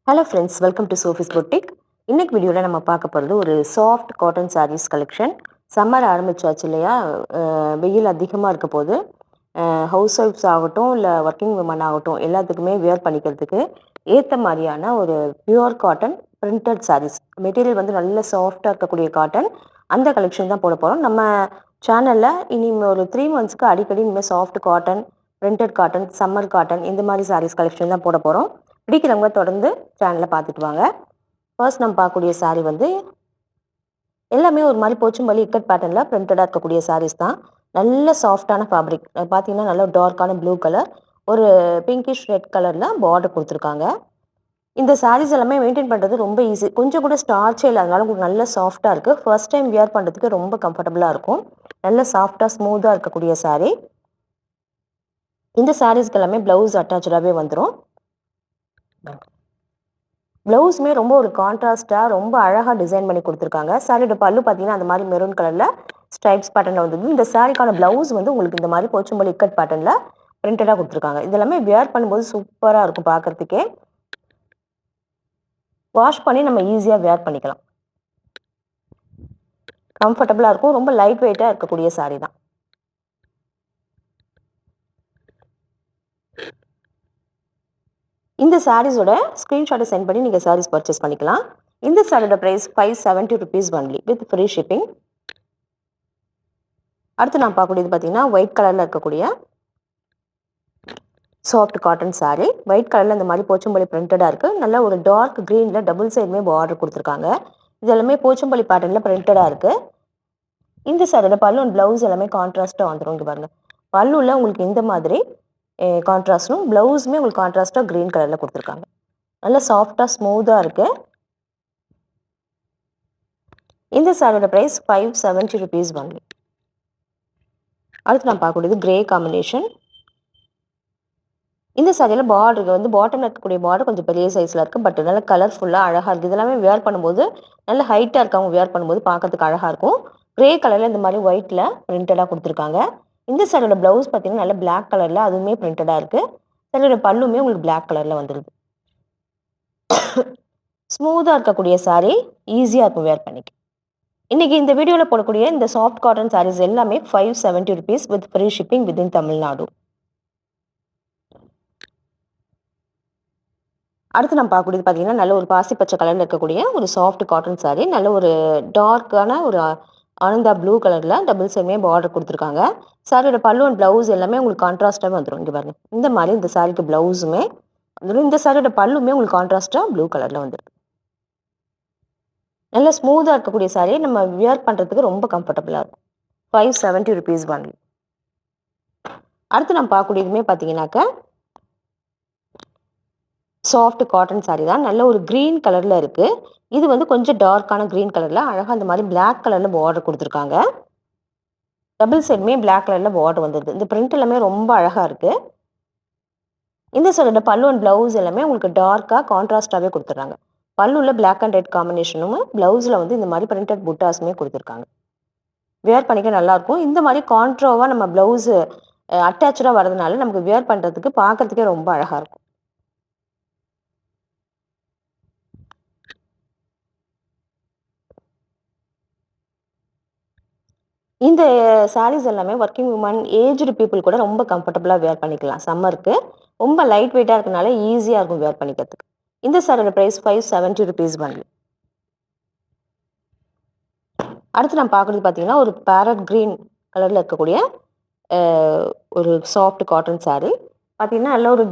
Hello friends, welcome to Sophie's boutique. இன்னைக்கு வீடியோவில் நம்ம பார்க்க போகிறது ஒரு soft cotton sarees collection. Summer ஆரம்பிச்சாச்சு இல்லையா? வெயில் அதிகமாக இருக்க போது ஹவுஸ் ஒய்ஃப்ஸ் ஆகட்டும், இல்லை ஒர்க்கிங் உமன் ஆகட்டும், எல்லாத்துக்குமே வியர் பண்ணிக்கிறதுக்கு ஏற்ற மாதிரியான ஒரு pure cotton printed sarees. Material வந்து நல்ல சாஃப்டாக இருக்கக்கூடிய காட்டன். அந்த கலெக்ஷன் தான் போட போகிறோம். நம்ம சேனலில் இனி ஒரு 3 மந்த்ஸ்க்கு அடிக்கடி இனிமேல் soft cotton, printed cotton, summer cotton இந்த மாதிரி சாரீஸ் கலெக்ஷன் தான் போட போகிறோம். பிடிக்கிறவங்க தொடர்ந்து சேனலில் பார்த்துட்டு வாங்க. ஃபர்ஸ்ட் நம்ம பார்க்கக்கூடிய சாரீ வந்து எல்லாமே ஒரு மாதிரி போச்சும்பள்ளி இக்கட் பேட்டர்னில் பிரிண்டடாக இருக்கக்கூடிய சாரீஸ் தான். நல்ல சாஃப்டான ஃபேப்ரிக். பார்த்தீங்கன்னா நல்ல டார்க்கான ப்ளூ கலர், ஒரு பிங்கிஷ் ரெட் கலரில் பார்டர் கொடுத்துருக்காங்க. இந்த சாரீஸ் எல்லாமே மெயின்டைன் பண்ணுறது ரொம்ப ஈஸி. கொஞ்சம் கூட ஸ்டார்ச்சே இல்லாதனால உங்களுக்கு நல்ல சாஃப்டாக இருக்குது. ஃபர்ஸ்ட் டைம் வியர் பண்ணுறதுக்கு ரொம்ப கம்ஃபர்டபுளாக இருக்கும். நல்ல சாஃப்டாக ஸ்மூத்தாக இருக்கக்கூடிய சாரீ. இந்த சாரீஸ்க்கு எல்லாமே ப்ளவுஸ் அட்டாச்சாகவே வந்துடும். ப்ளவுஸுமே ரொம்ப ஒரு கான்ட்ராஸ்டாக ரொம்ப அழகாக டிசைன் பண்ணி கொடுத்துருக்காங்க. சாரியோட பல்லு பார்த்தீங்கன்னா அந்த மாதிரி மெரூன் கலரில் ஸ்ட்ரைப்ஸ் பேட்டர்னில் வந்தது. இந்த சாரிக்கான ப்ளவுஸ் வந்து உங்களுக்கு இந்த மாதிரி போச்சும்பள்ளி இக்கட் பேட்டர்னில் பிரிண்டடாக கொடுத்துருக்காங்க. இதெல்லாமே வியர் பண்ணும்போது சூப்பராக இருக்கும் பார்க்குறதுக்கே. வாஷ் பண்ணி நம்ம ஈஸியாக வியர் பண்ணிக்கலாம். கம்ஃபர்டபுளாக இருக்கும். ரொம்ப லைட் வெயிட்டாக இருக்கக்கூடிய சாரீ தான். இந்த சாரீஸோட ஸ்க்ரீன்ஷாட்டை சென்ட் பண்ணி நீங்கள் சாரீஸ் பர்ச்சேஸ் பண்ணிக்கலாம். இந்த சாரியோட price 570 rupees only with free shipping. அடுத்து நான் பார்க்கக்கூடியது பார்த்தீங்கன்னா ஒயிட் கலரில் இருக்கக்கூடிய சாஃப்ட் காட்டன் சாரீ. ஒயிட் கலரில் இந்த மாதிரி போச்சும்பள்ளி பிரிண்டடாக இருக்குது. நல்ல ஒரு டார்க் க்ரீனில் டபுள் சைடுமே பார்டர் கொடுத்துருக்காங்க. இது எல்லாமே போச்சும்பள்ளி பேட்டர்னில் பிரிண்டடாக இருக்குது. இந்த சாரியோட பல்லு அண்ட் ப்ளவுஸ் எல்லாமே கான்ட்ராஸ்ட்டாக வந்துடும். இங்கே பாருங்கள், பல்லுவில் உங்களுக்கு இந்த மாதிரி கான்ட்ராஸ்டும், ப்ளவுஸுமே உங்களுக்கு கான்ட்ராஸ்ட்டாக க்ரீன் கலரில் கொடுத்துருக்காங்க. நல்ல சாஃப்டாக ஸ்மூத்தாக இருக்குது. இந்த சாரியோட ப்ரைஸ் 570 rupees ஒன்லி. அடுத்து நான் பார்க்கக்கூடியது கிரே காம்பினேஷன். இந்த சாரியில் பார்டருக்கு வந்து பாட்டமில் இருக்கக்கூடிய பார்டர் கொஞ்சம் பெரிய சைஸில் இருக்குது. பட் நல்ல கலர்ஃபுல்லாக அழகாக இருக்குது. இதெல்லாமே வியர் பண்ணும்போது நல்ல ஹைட்டாக இருக்கவங்க வியர் பண்ணும்போது பார்க்கறதுக்கு அழகாக இருக்கும். கிரே கலரில் இந்த மாதிரி ஒயிட்டில் பிரிண்டடாக கொடுத்துருக்காங்க. இந்த சாரியோட ப்ளவுஸ் பார்த்தீங்கன்னா நல்ல பிளாக் கலரில் அதுவுமே பிரிண்டடாக இருக்குது. சாரியோட பல்லுமே உங்களுக்கு பிளாக் கலரில் வந்துடுது. ஸ்மூத்தாக இருக்கக்கூடிய சாரீ, ஈஸியாக இருக்கும் வியர் பண்ணிக்க. இன்றைக்கி இந்த வீடியோவில் போடக்கூடிய இந்த சாஃப்ட் காட்டன் சாரீஸ் எல்லாமே 570 rupees with free shipping within Tamil Nadu. அடுத்து நம்ம பார்க்கக்கூடியது பார்த்தீங்கன்னா நல்ல ஒரு பாசி பச்சை கலரில் இருக்கக்கூடிய ஒரு சாஃப்ட் காட்டன் சாரீ. நல்ல ஒரு டார்க்கான ஒரு ஆனந்தா ப்ளூ கலரில் டபுள் சைடுமே பார்டர் கொடுத்துருக்காங்க. சாரியோட பல்லு அண்ட் ப்ளவுஸ் எல்லாமே உங்களுக்கு கான்ட்ராஸ்ட்டாகவே வந்துடும். இங்கே பாருங்கள், இந்த மாதிரி இந்த சாரிக்கு ப்ளவுஸுமே வந்துடும். இந்த சாரியோட பல்லுமே உங்களுக்கு கான்ட்ராஸ்ட்டாக ப்ளூ கலரில் வந்துடும். நல்ல ஸ்மூத்தாக இருக்கக்கூடிய சாரீ, நம்ம வியர் பண்ணுறதுக்கு ரொம்ப கம்ஃபர்டபுளாக இருக்கும். 570 rupees ஒன்லி. அடுத்து நம்ம பார்க்கக்கூடியதுமே பார்த்தீங்கன்னாக்கா சாஃப்ட் காட்டன் சாரீ தான். நல்ல ஒரு க்ரீன் கலரில் இருக்குது. இது வந்து கொஞ்சம் டார்க்கான க்ரீன் கலரில் அழகாக இந்த மாதிரி பிளாக் கலரில் பார்டர் கொடுத்துருக்காங்க. டபுள் சைடுமே பிளாக் கலரில் பார்டர் வந்துடுது. இந்த பிரிண்ட் எல்லாமே ரொம்ப அழகாக இருக்குது. இந்த சைடோட பல்லு அண்ட் ப்ளவுஸ் எல்லாமே உங்களுக்கு டார்க்காக கான்ட்ராஸ்டாகவே கொடுத்துட்றாங்க. பல்லுவில் பிளாக் அண்ட் ரெட் காம்பினேஷனும், ப்ளவுஸில் வந்து இந்த மாதிரி பிரிண்டட் புட்டாஸுமே கொடுத்துருக்காங்க. வியர் பண்ணிக்க நல்லாயிருக்கும். இந்த மாதிரி கான்ட்ராவாக நம்ம ப்ளவுஸு அட்டாச்சாக வரதுனால நமக்கு வியர் பண்ணுறதுக்கு பார்க்குறதுக்கே ரொம்ப அழகாக இருக்கும். இந்த சாரீஸ் எல்லாமே ஒர்க்கிங் உமன், ஏஜ்டு பீப்புள் கூட ரொம்ப கம்ஃபர்டபுளாக வியர் பண்ணிக்கலாம். சம்மருக்கு ரொம்ப லைட் வெயிட்டாக இருக்கனால ஈஸியாக இருக்கும் வியர் பண்ணிக்கிறதுக்கு. இந்த சாரியோட ப்ரைஸ் 570 rupees ஒன்லி. அடுத்து நம்ம பார்க்குறது பார்த்தீங்கன்னா ஒரு பேரட் க்ரீன் கலரில் இருக்கக்கூடிய ஒரு சாஃப்ட் காட்டன் சாரீ. பார்த்தீங்கன்னா நல்ல ஒரு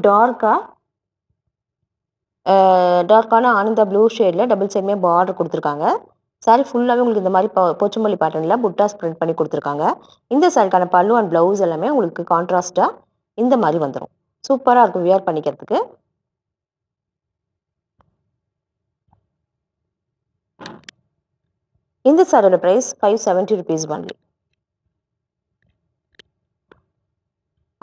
டார்க்கான ஆனந்தா ப்ளூ ஷேடில் டபுள் சைடுமே பார்டர் கொடுத்துருக்காங்க. சாரீ ஃபுல்லாகவே உங்களுக்கு இந்த மாதிரி போச்சம்பள்ளி பேட்டர்னில் புட்டாஸ் பிரிண்ட் பண்ணி கொடுத்துருக்காங்க. இந்த சாரிக்கான பல்லு அண்ட் ப்ளவுஸ் எல்லாமே உங்களுக்கு கான்ட்ராஸ்ட்டாக இந்த மாதிரி வந்துடும். சூப்பராக இருக்கும் வியர் பண்ணிக்கிறதுக்கு. இந்த சாரியோட ப்ரைஸ் 570 rupees ஒன்லி.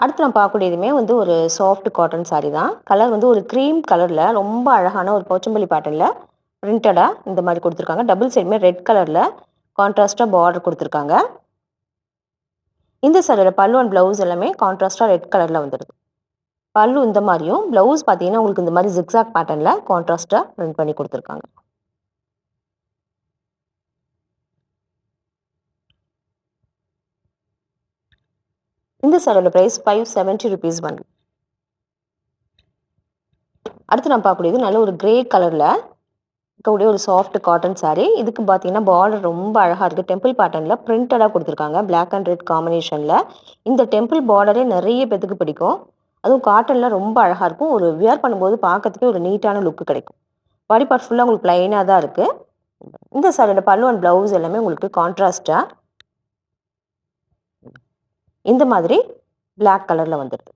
அடுத்து நம்ம பார்க்கக்கூடியதுமே வந்து ஒரு சாஃப்ட் காட்டன் சாரீ தான். கலர் வந்து ஒரு க்ரீம் கலரில் ரொம்ப அழகான ஒரு போச்சம்பள்ளி பேட்டர்னில் பிரிண்டடாக இந்த மாதிரி கொடுத்துருக்காங்க. டபுள் சைடுமே ரெட் கலரில் கான்ட்ராஸ்ட்டாக பார்டர் கொடுத்துருக்காங்க. இந்த சாரியோட பல்லு அண்ட் ப்ளவுஸ் எல்லாமே கான்ட்ராஸ்ட்டாக ரெட் கலரில் வந்துடுது. பல்லு இந்த மாதிரியும், ப்ளவுஸ் பார்த்தீங்கன்னா உங்களுக்கு இந்த மாதிரி ஜிக்ஸாக் பேட்டர்னில் கான்ட்ராஸ்ட்டாக பிரிண்ட் பண்ணி கொடுத்துருக்காங்க. இந்த சாரியோட ப்ரைஸ் 570 rupees bundle. அடுத்து நம்ம பார்க்கக்கூடியது நல்ல ஒரு கிரே கலரில் இருக்கக்கூடிய ஒரு சாஃப்ட் காட்டன் saree. இதுக்கு பார்த்தீங்கன்னா பார்டர் ரொம்ப அழகாக இருக்குது. டெம்பிள் பேட்டர்னில் பிரிண்டடாக கொடுத்துருக்காங்க. பிளாக் அண்ட் ரெட் காம்பினேஷனில். இந்த டெம்பிள் பார்டரே நிறைய பேத்துக்கு பிடிக்கும். அதுவும் காட்டனில் ரொம்ப அழகாக இருக்கும். ஒரு வியர் பண்ணும்போது பார்க்கறதுக்கே ஒரு நீட்டான லுக்கு கிடைக்கும். பாடி பார்ட் ஃபுல்லாக உங்களுக்கு ப்ளைனாக தான் இருக்குது. இந்த சாரியோட பல்லு அண்ட் ப்ளவுஸ் எல்லாமே உங்களுக்கு கான்ட்ராஸ்டாக இந்த மாதிரி பிளாக் கலரில் வந்துடுது.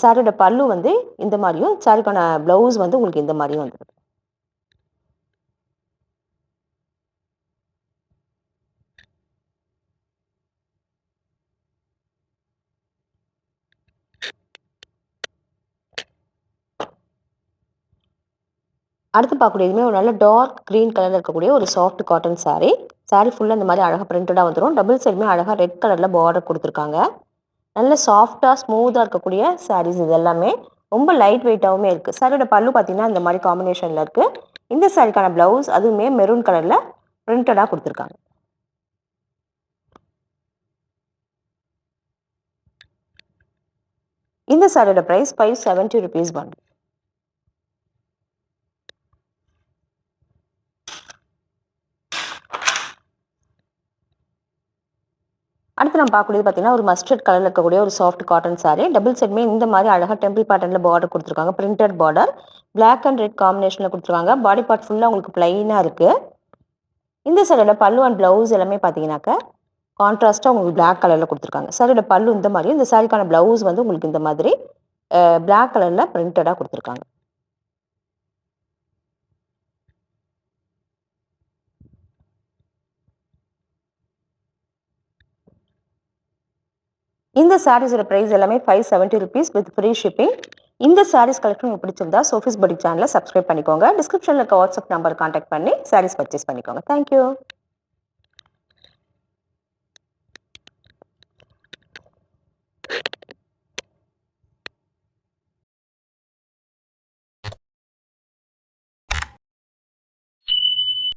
சாரியோட பல்லு வந்து இந்த மாதிரியும், சாரிக்கான ப்ளவுஸ் வந்து உங்களுக்கு இந்த மாதிரியும் வந்துடுது. அடுத்து பார்க்கக்கூடியதுமே ஒரு நல்ல டார்க் க்ரீன் கலரில் இருக்கக்கூடிய ஒரு சாஃப்ட் காட்டன் saree. saree ஃபுல்லாக இந்த மாதிரி அழகாக பிரிண்டடாக வந்துடும். டபுள் சைடுமே அழகாக ரெட் கலரில் பார்டர் கொடுத்துருக்காங்க. நல்ல சாஃப்டாக ஸ்மூத்தாக இருக்கக்கூடிய sarees இது எல்லாமே. ரொம்ப லைட் வெயிட்டாகவுமே இருக்குது. சாரியோட பல்லு பார்த்தீங்கன்னா இந்த மாதிரி காம்பினேஷனில் இருக்குது. இந்த சாரிக்கான ப்ளவுஸ் அதுவுமே மெரூன் கலரில் பிரிண்டடாக கொடுத்துருக்காங்க. இந்த சாரியோட ப்ரைஸ் 570 rupees bundle. அடுத்து நம்ம பார்க்கக்கூடியது பார்த்தீங்கன்னா ஒரு மஸ்டர்ட் கலரில் இருக்கக்கூடிய ஒரு சாஃப்ட் காட்டன் saree. டபுள் செட்மே இந்த மாதிரி அழகாக டெம்பிள் பேட்டர்னில் பார்டர் கொடுத்துருக்காங்க. Printed border black and red காம்பினேஷனில் கொடுத்துருக்காங்க. பாடி பார்ட் ஃபுல்லாக உங்களுக்கு பிளைனாக இருக்குது. இந்த சாரியோட பல்லு அண்ட் ப்ளவுஸ் எல்லாமே பார்த்தீங்கன்னாக்கா கான்ட்ராஸ்ட்டாக உங்களுக்கு பிளாக் கலரில் கொடுத்துருக்காங்க. சாரியோட பல்லு இந்த மாதிரியும், இந்த சாரிக்கான ப்ளவுஸ் வந்து உங்களுக்கு இந்த மாதிரி பிளாக் கலரில் பிரிண்டடாக கொடுத்துருக்காங்க. இந்த சாரீஸோட ப்ரைஸ் எல்லாமே 570 rupees வித் ஃப்ரீ ஷிப்பிங். இந்த சாரீஸ் கலெக்ஷன் உங்களுக்கு பிடிச்சிருந்தா சோஃபிஸ் புட்டிக் சேனலை சப்ஸ்கிரைப் பண்ணிக்கோங்க. டிஸ்கிரிப்ஷனில் இருக்க வாட்ஸ்அப் நம்பர் கான்டாக்ட் பண்ணி சாரீஸ் பர்ச்சேஸ் பண்ணிக்கோங்க. தேங்க்யூ.